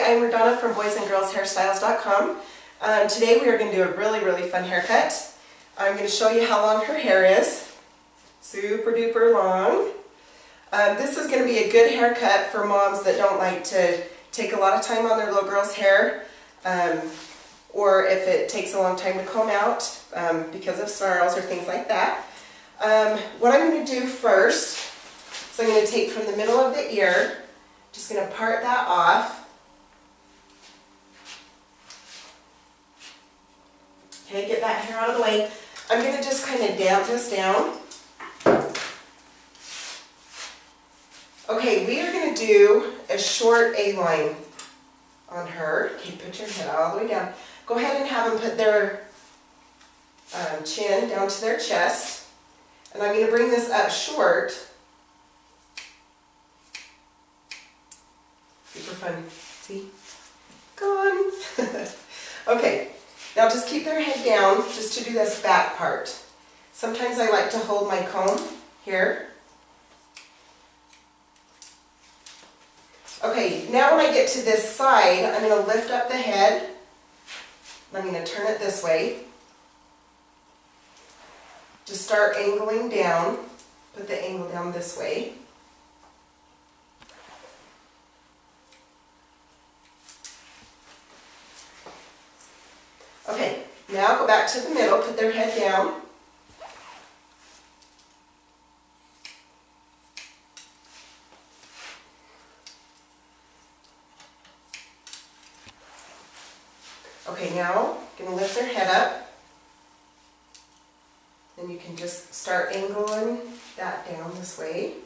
I'm Donna from boysandgirlshairstyles.com. Today we are going to do a really fun haircut. I'm going to show you how long her hair is. Super duper long. This is going to be a good haircut for moms that don't like to take a lot of time on their little girl's hair, or if it takes a long time to comb out because of snarls or things like that. What I'm going to do first is I'm going to take from the middle of the ear, just going to part that off. Okay, get that hair out of the way. I'm going to just kind of damp this down. Okay, we are going to do a short A-line on her. Okay, put your head all the way down. Go ahead and have them put their chin down to their chest. And I'm going to bring this up short. Super fun. See? Gone. Okay, now just keep their head down just to do this back part. Sometimes I like to hold my comb here. Okay, now when I get to this side, I'm going to lift up the head. I'm going to turn it this way. Just start angling down. Put the angle down this way. Okay, now go back to the middle, put their head down. Okay, now I'm going to lift their head up. Then you can just start angling that down this way.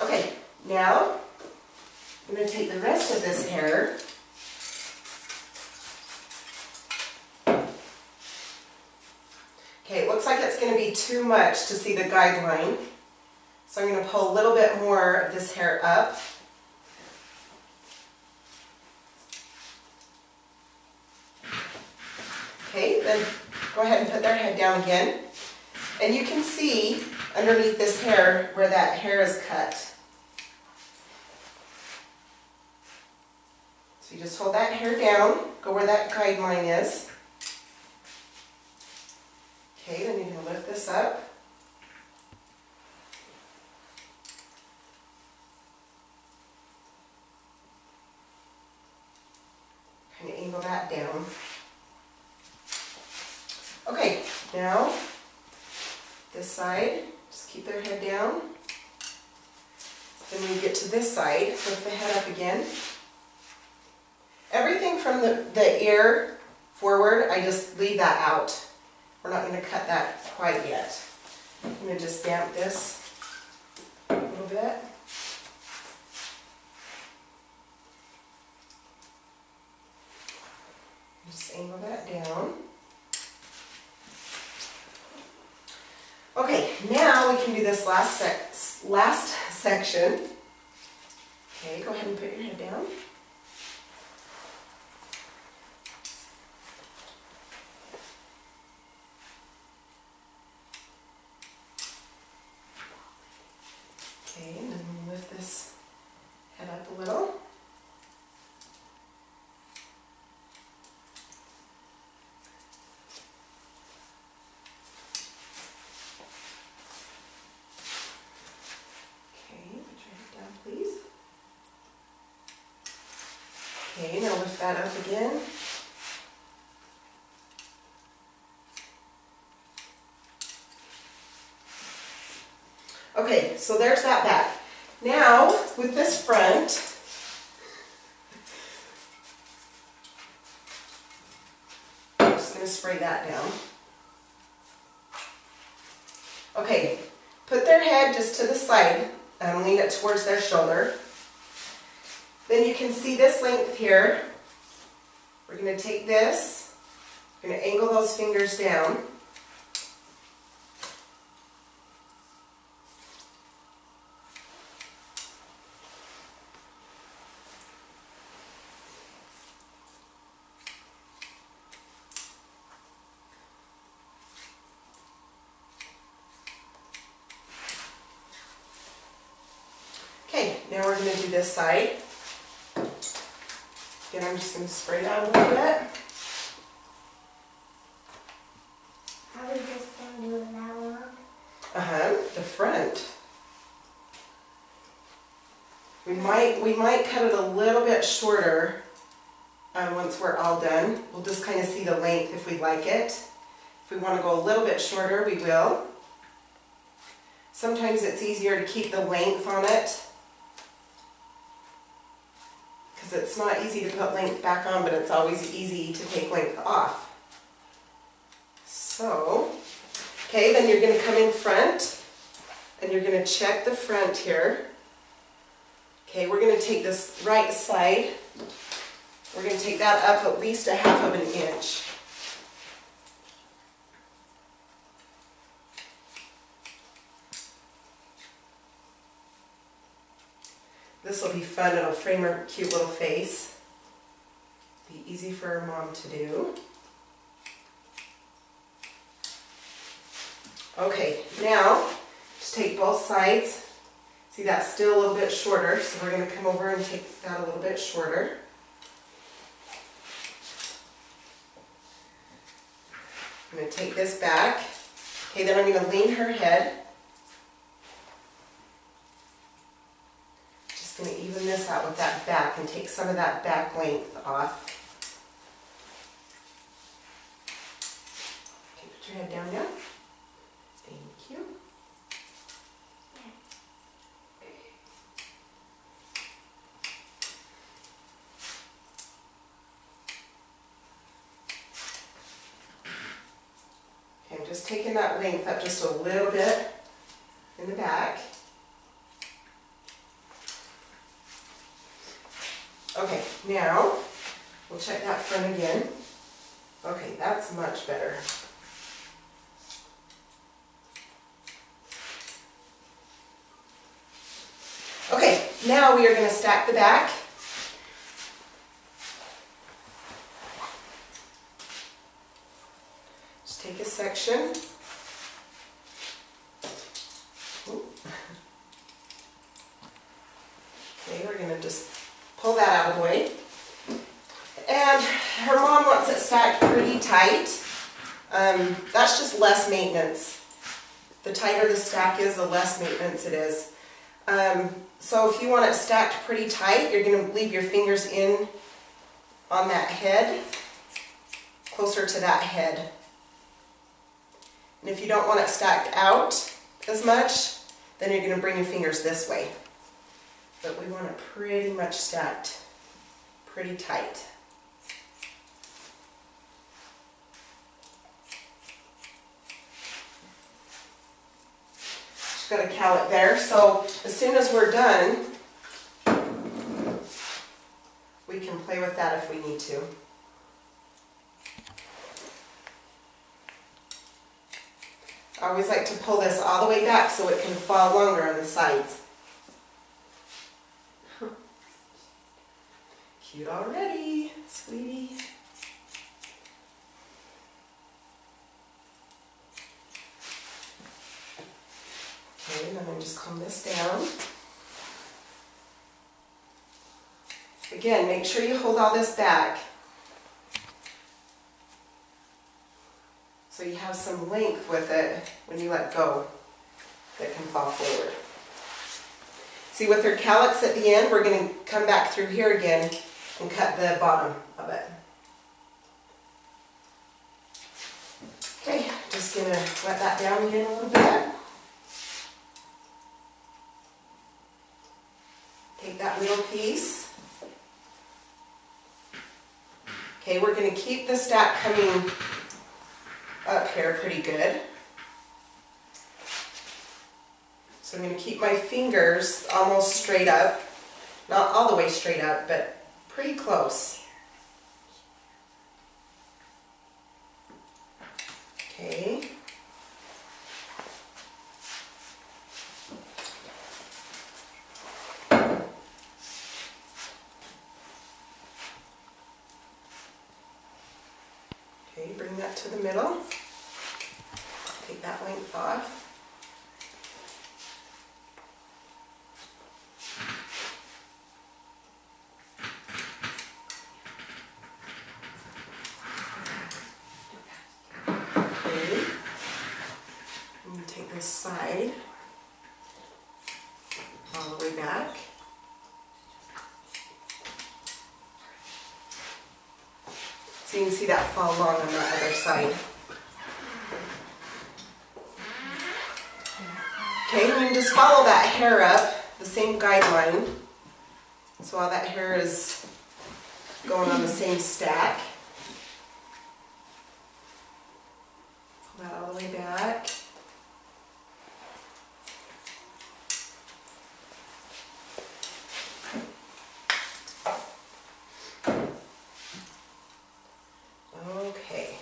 Okay, now I'm going to take the rest of this hair Okay, it looks like it's going to be too much to see the guideline, so I'm going to pull a little bit more of this hair up. Okay, then go ahead and put their head down again. And you can see underneath this hair where that hair is cut. So you just hold that hair down, go where that guideline is. Okay, then you're going to lift this up. Kind of angle that down. Okay, now this side, just keep their head down. Then when you get to this side, lift the head up again. Everything from the ear forward, I just leave that out. We're not going to cut that quite yet. I'm going to just damp this a little bit. Just angle that down. Okay, now we can do this last section. Okay, go ahead and put your head down. Okay, and then we'll lift this head up a little. Okay, put your head down, please. Okay, now lift that up again. Okay, so there's that back. Now, with this front, I'm just going to spray that down. Okay, put their head just to the side and lean it towards their shoulder. Then you can see this length here. We're going to take this, we're going to angle those fingers down. going to do this side. Again, I'm just going to spray down a little bit. Are we just going to do it that long? The front. We might cut it a little bit shorter once we're all done. We'll just kind of see the length if we like it. If we want to go a little bit shorter, we will. Sometimes it's easier to keep the length on it because it's not easy to put length back on, but it's always easy to take length off. So, okay, then you're going to come in front and you're going to check the front here. Okay, we're going to take this right side, we're going to take that up at least a half of an inch. This will be fun, it'll frame her cute little face. Be easy for her mom to do. Okay, now just take both sides. See, that's still a little bit shorter, so we're going to come over and take that a little bit shorter. I'm going to take this back. Okay, then I'm going to lean her head. Just going to even this out with that back and take some of that back length off. Okay, put your head down now. Thank you. Okay, I'm just taking that length up just a little bit in the back. Okay, now we'll check that front again. Okay, that's much better. Okay, now we are going to stack the back. Just take a section. Ooh. Okay, we're going to just pull that out of the way. And her mom wants it stacked pretty tight. That's just less maintenance. The tighter the stack is, the less maintenance it is. So if you want it stacked pretty tight, you're going to leave your fingers in on that head, closer to that head. And if you don't want it stacked out as much, then you're going to bring your fingers this way. But we want it pretty much stacked, pretty tight. Just got a cowlet there, so as soon as we're done, we can play with that if we need to. I always like to pull this all the way back so it can fall longer on the sides. Cute already, sweetie. Okay, and then I just comb this down. Again, make sure you hold all this back so you have some length with it when you let go that can fall forward. See, with her calyx at the end, we're going to come back through here again and cut the bottom of it. Okay, just going to let that down again a little bit. Take that middle piece. Okay, we're going to keep the stack coming up here pretty good. So I'm going to keep my fingers almost straight up. Not all the way straight up, but pretty close. Okay. Okay, bring that to the middle. Take that length off. this side, all the way back. So you can see that fall along on the other side. Okay, you can just follow that hair up, the same guideline. So all that hair is going on the same stack. Pull that all the way back. Okay.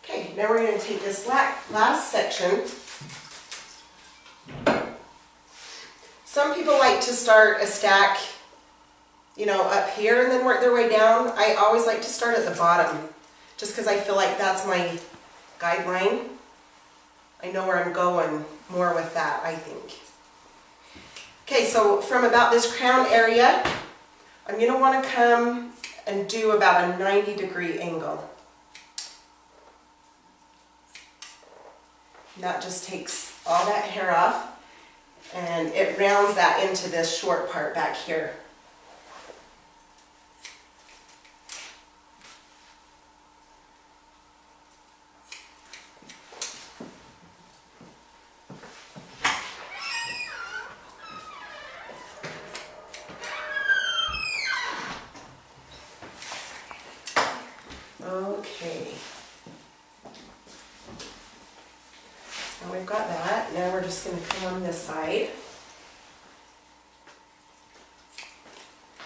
Okay, now we're going to take this last section. Some people like to start a stack, you know, up here and then work their way down. I always like to start at the bottom, just because I feel like that's my guideline. I know where I'm going more with that, I think. Okay, so from about this crown area, I'm going to want to come and do about a 90-degree angle. And that just takes all that hair off and it rounds that into this short part back here. Okay. So we've got that. Now we're just going to come on this side.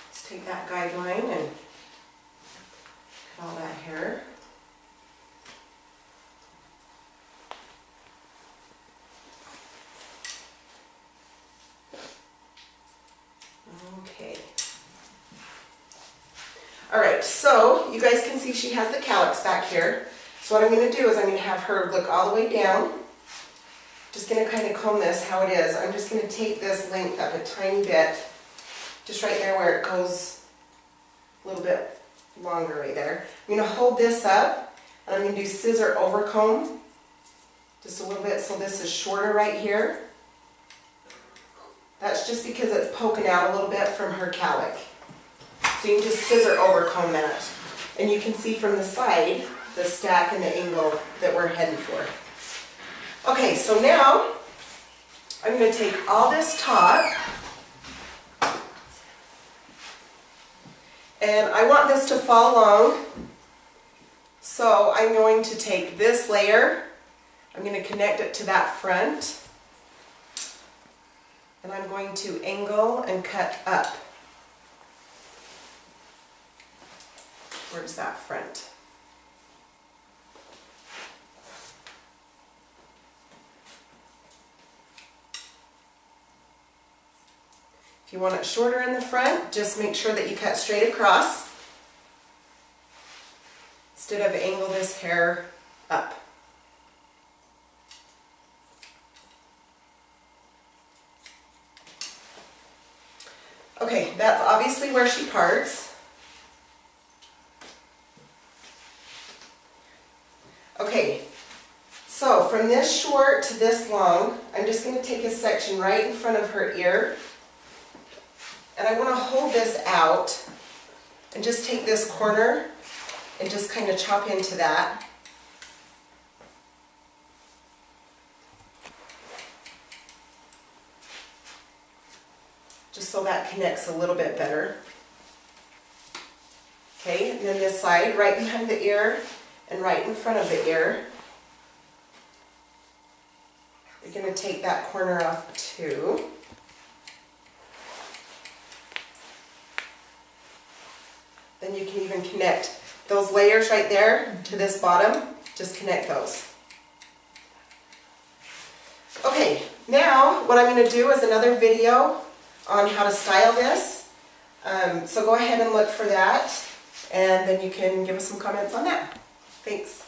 Let's take that guideline and cut all that hair. Okay. Alright, so you guys can see she has the calyx back here. So what I'm going to do is I'm going to have her look all the way down. Just going to kind of comb this how it is. I'm just going to take this length up a tiny bit, just right there where it goes a little bit longer right there. I'm going to hold this up and I'm going to do scissor over comb just a little bit so this is shorter right here. That's just because it's poking out a little bit from her calyx. So you can just scissor over comb that. And you can see from the side the stack and the angle that we're heading for. Okay, so now I'm going to take all this top and I want this to fall along. So I'm going to take this layer, I'm going to connect it to that front, and I'm going to angle and cut up towards that front. If you want it shorter in the front, just make sure that you cut straight across instead of angle this hair up. Okay, that's obviously where she parts. Okay, so from this short to this long, I'm just going to take a section right in front of her ear. And I want to hold this out and just take this corner and just kind of chop into that. Just so that connects a little bit better. Okay, and then this side, right behind the ear and right in front of the ear. You're going to take that corner off too. Then you can even connect those layers right there to this bottom. Just connect those. Okay, now what I'm going to do is another video on how to style this. So go ahead and look for that, and then you can give us some comments on that. Thanks.